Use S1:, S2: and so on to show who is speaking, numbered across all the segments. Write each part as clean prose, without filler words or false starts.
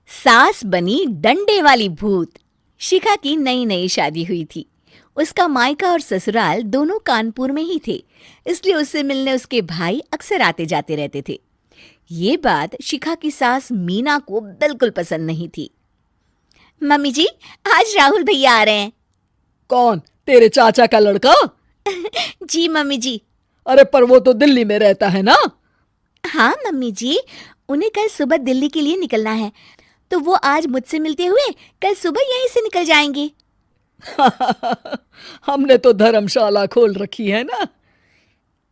S1: सास बनी डंडे वाली भूत। शिखा की नई नई शादी हुई थी। उसका मायका और ससुराल दोनों कानपुर में ही थे, इसलिए उससे मिलने उसके भाई अक्सर आते जाते रहते थे। ये बात शिखा की सास मीना को बिल्कुल पसंद नहीं थी। मम्मी जी, आज राहुल भैया आ रहे हैं।
S2: कौन? तेरे चाचा का लड़का?
S1: जी मम्मी जी।
S2: अरे पर वो तो दिल्ली में रहता है ना।
S1: हाँ मम्मी जी, उन्हें कल सुबह दिल्ली के लिए निकलना है, तो वो आज मुझसे मिलते हुए कल सुबह यहीं से निकल जाएंगे।
S2: हमने तो धर्मशाला खोल रखी है ना।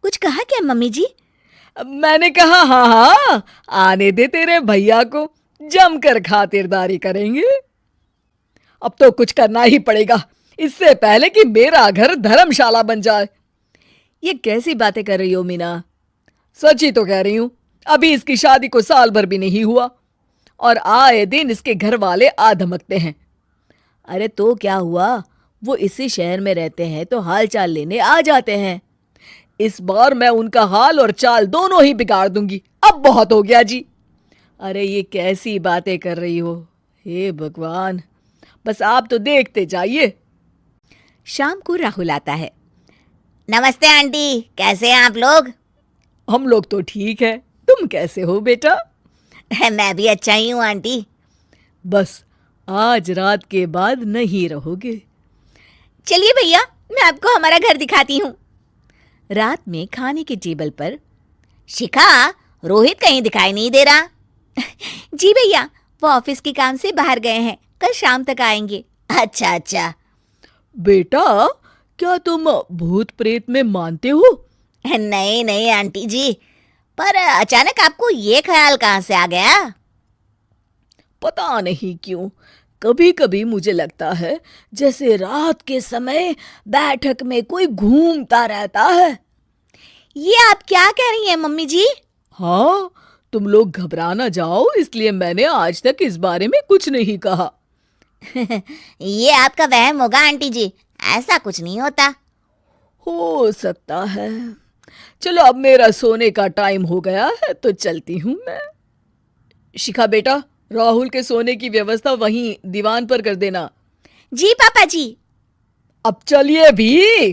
S1: कुछ कहा क्या मम्मी जी?
S2: मैंने कहा हाँ हाँ, आने दे तेरे भैया को, जमकर खातिरदारी करेंगे। अब तो कुछ करना ही पड़ेगा, इससे पहले कि मेरा घर धर्मशाला बन जाए। ये कैसी बातें कर रही हो मीना? सच ही तो कह रही हूं। अभी इसकी शादी को साल भर भी नहीं हुआ और आए दिन इसके घर वाले आ धमकते हैं। अरे तो क्या हुआ, वो इसी शहर में रहते हैं तो हाल चाल लेने आ जाते हैं। इस बार मैं उनका हाल और चाल दोनों ही बिगाड़ दूंगी। अब बहुत हो गया जी। अरे ये कैसी बातें कर रही हो, हे भगवान, बस आप तो देखते जाइए।
S1: शाम को राहुल आता है। नमस्ते आंटी, कैसे हैं आप लोग?
S2: हम लोग तो ठीक है, तुम कैसे हो बेटा?
S1: मैं भी अच्छा ही हूँ आंटी।
S2: बस आज रात के बाद नहीं रहोगे।
S1: चलिए भैया, मैं आपको हमारा घर दिखाती हूँ। रात में खाने के टेबल पर शिखा, रोहित कहीं दिखाई नहीं दे रहा। जी भैया, वो ऑफिस के काम से बाहर गए हैं, कल शाम तक आएंगे। अच्छा अच्छा।
S2: बेटा, क्या तुम भूत प्रेत में मानते हो?
S1: नहीं नहीं आंटी जी, पर अचानक आपको ये ख्याल कहाँ से आ गया?
S2: पता नहीं क्यों, कभी कभी मुझे लगता है जैसे रात के समय बैठक में कोई घूमता रहता है।
S1: ये आप क्या कह रही हैं मम्मी जी?
S2: हाँ, तुम लोग घबरा ना जाओ, इसलिए मैंने आज तक इस बारे में कुछ नहीं कहा।
S1: ये आपका वहम होगा आंटी जी, ऐसा कुछ नहीं होता।
S2: हो सकता है। चलो अब मेरा सोने का टाइम हो गया है तो चलती हूँ मैं। शिखा बेटा, राहुल के सोने की व्यवस्था वहीं दीवान पर कर देना।
S1: जी पापा जी।
S2: अब चलिए भी।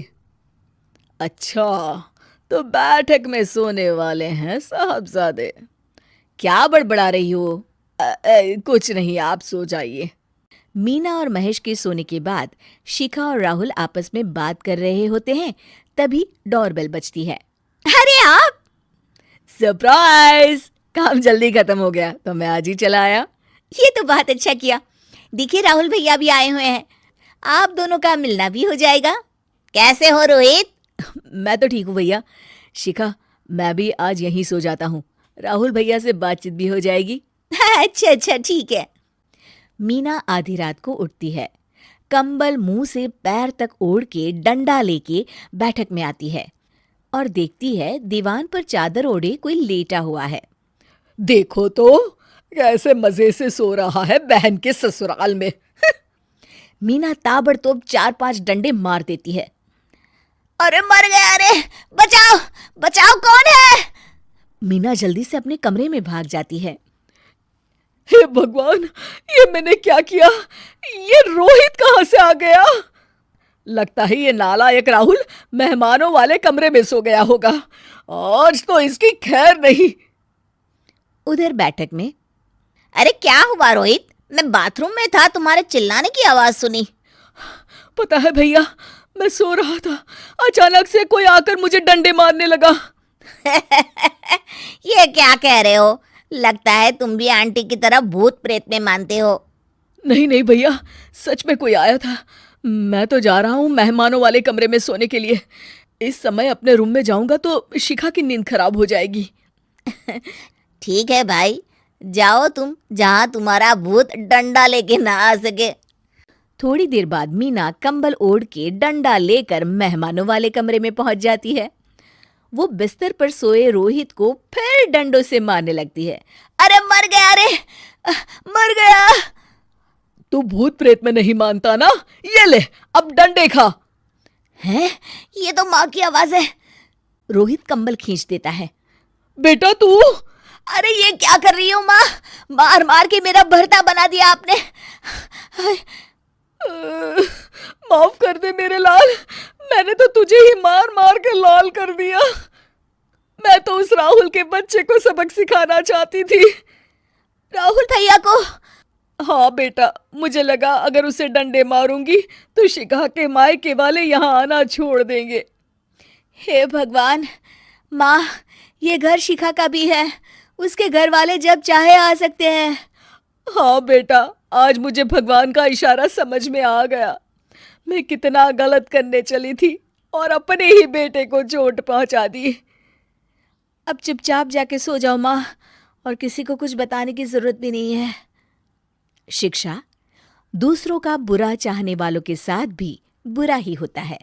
S2: अच्छा, तो बैठक में सोने वाले हैं साहबजादे। क्या बड़बड़ा रही हो? कुछ नहीं, आप सो जाइए। मीना और महेश के सोने के बाद शिखा और राहुल आपस में बात कर रहे होते हैं, तभी डोरबेल बजती है।
S1: अरे आप!
S2: सरप्राइज! काम जल्दी खत्म हो गया तो मैं आज ही चला आया।
S1: ये तो बहुत अच्छा किया। देखिए राहुल भैया भी आए हुए हैं, आप दोनों का मिलना भी हो जाएगा। कैसे हो रोहित?
S2: मैं तो ठीक हूँ भैया। शिखा, मैं भी आज यहीं सो जाता हूँ, राहुल भैया से बातचीत भी हो जाएगी।
S1: अच्छा अच्छा ठीक है। मीना आधी रात को उठती है, कंबल मुंह से पैर तक ओढ़ के डंडा लेके बैठक में आती है और देखती है दीवान पर चादर ओढ़े कोई लेटा हुआ है।
S2: देखो तो कैसे मजे से सो रहा है बहन के ससुराल में।
S1: मीना ताबड़तोड़ 4-5 डंडे मार देती है। अरे मर गया, अरे बचाओ बचाओ, कौन है? मीना जल्दी से अपने कमरे में भाग जाती है।
S2: हे भगवान, ये मैंने क्या किया? ये रोहित कहाँ से आ गया? लगता है ये नालायक राहुल मेहमानों वाले कमरे में सो गया होगा। आज तो इसकी खैर नहीं।
S1: उधर बैठक में, अरे क्या हुआ रोहित? मैं बाथरूम में था, तुम्हारे चिल्लाने की आवाज सुनी।
S2: पता है भैया, मैं सो रहा था, अचानक से कोई आकर मुझे डंडे मारने लगा।
S1: ये क्या कह रहे हो? लगता है तुम भी आंटी की तरह भूत प्रेत में मानते हो।
S2: नहीं नहीं भैया, सच में कोई आया था। मैं तो जा रहा हूँ मेहमानों वाले कमरे में सोने के लिए। इस समय अपने रूम में जाऊंगा तो शिखा की नींद खराब हो जाएगी।
S1: ठीक है भाई, जाओ तुम, जहां तुम्हारा भूत डंडा लेके ना आ सके। थोड़ी देर बाद मीना कंबल ओढ़ के डंडा लेकर मेहमानों वाले कमरे में पहुंच जाती है। वो बिस्तर पर सोए रोहित को फिर डंडों से मारने लगती है। अरे मर गया, अरे मर गया।
S2: तू भूत प्रेत में नहीं मानता ना? ये ले, अब डंडे खा।
S1: हैं? ये तो माँ की आवाज है। रोहित कंबल खींच देता है।
S2: बेटा तू!
S1: अरे ये क्या कर रही हो माँ? मार मार के मेरा भरता बना दिया आपने। हाय,
S2: माफ कर दे मेरे लाल, मैंने तो तुझे ही मार मार के लाल कर दिया। मैं तो उस राहुल के बच्चे को सबक सिखाना चाहती थी।
S1: राहुल भैया को?
S2: हाँ बेटा, मुझे लगा अगर उसे डंडे मारूंगी तो शिखा के मायके वाले यहाँ आना छोड़ देंगे।
S1: हे भगवान, माँ, ये घर शिखा का भी है, उसके घर वाले जब चाहे आ सकते हैं।
S2: हाँ बेटा, आज मुझे भगवान का इशारा समझ में आ गया। मैं कितना गलत करने चली थी और अपने ही बेटे को चोट पहुंचा दी।
S1: अब चुपचाप जाके सो जाओ माँ, और किसी को कुछ बताने की जरूरत भी नहीं है। शिक्षा दूसरों का बुरा चाहने वालों के साथ भी बुरा ही होता है।